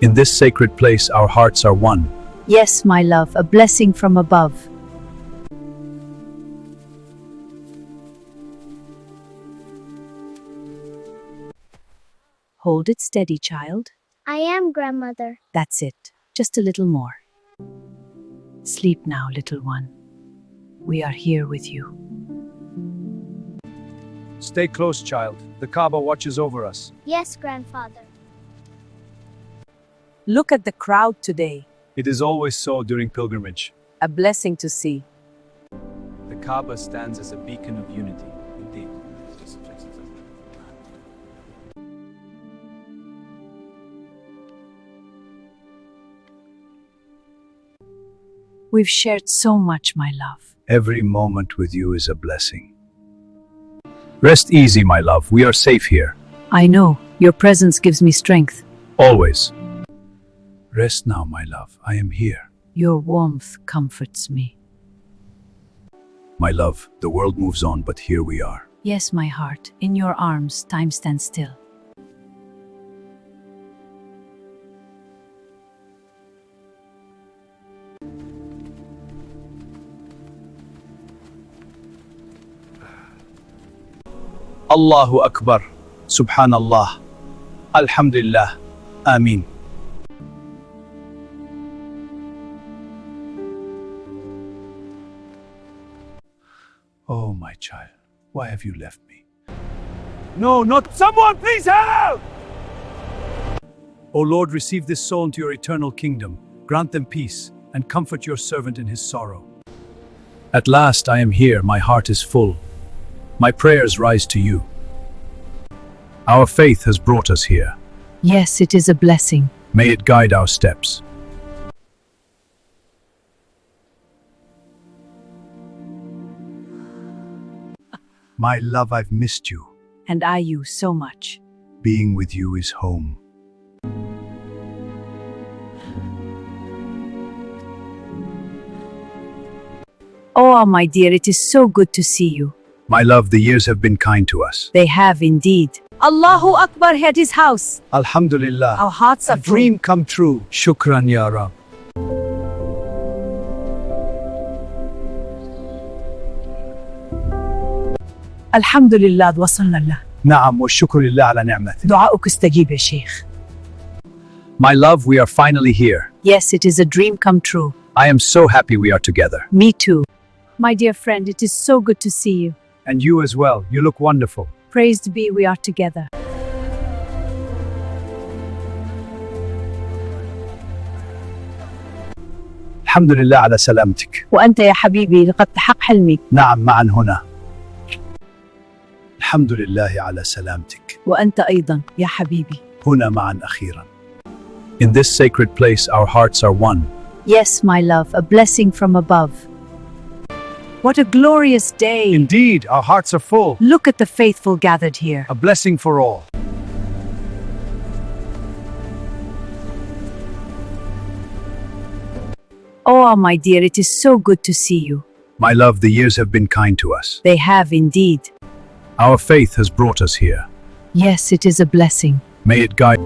In this sacred place, our hearts are one. Yes, my love, a blessing from above. Hold it steady, child. I am, grandmother. That's it. Just a little more. Sleep now, little one. We are here with you. Stay close, child. The Kaaba watches over us. Yes, grandfather. Look at the crowd today. It is always so during pilgrimage. A blessing to see. The Kaaba stands as a beacon of unity. Indeed. We've shared so much, my love. Every moment with you is a blessing. Rest easy, my love. We are safe here. I know. Your presence gives me strength. Always. Rest now, my love. I am here. Your warmth comforts me. My love, the world moves on, but here we are. Yes, my heart. In your arms, time stands still. Allahu Akbar. Subhanallah. Alhamdulillah. Ameen. Oh, my child, why have you left me? No, not someone, please help! O Lord, receive this soul into your eternal kingdom. Grant them peace and comfort your servant in his sorrow. At last I am here, my heart is full. My prayers rise to you. Our faith has brought us here. Yes, it is a blessing. May it guide our steps. My love, I've missed you. And I you so much. Being with you is home. Oh, my dear, it is so good to see you. My love, the years have been kind to us. They have indeed. Allahu Akbar at his house. Alhamdulillah. Our hearts are A dream come true. Shukran ya Rab. Alhamdulillah وصلنا له. Naam wa shukru lillah ala ni'mati. دعاؤك استجيب يا شيخ. My love, we are finally here. Yes, it is a dream come true. I am so happy we are together. Me too. My dear friend, it is so good to see you. And you as well. You look wonderful. Praised be we are together. Alhamdulillah ala salamtik. وأنت يا حبيبي لقد تحقق حلمي. نعم معا هنا. Alhamdulillah ala salamtik. وأنت أيضا يا حبيبي. هنا معا أخيرا. In this sacred place, our hearts are one. Yes, my love, a blessing from above. What a glorious day. Indeed, our hearts are full. Look at the faithful gathered here. A blessing for all. Oh, my dear, it is so good to see you. My love, the years have been kind to us. They have indeed. Our faith has brought us here. Yes, it is a blessing. May it guide.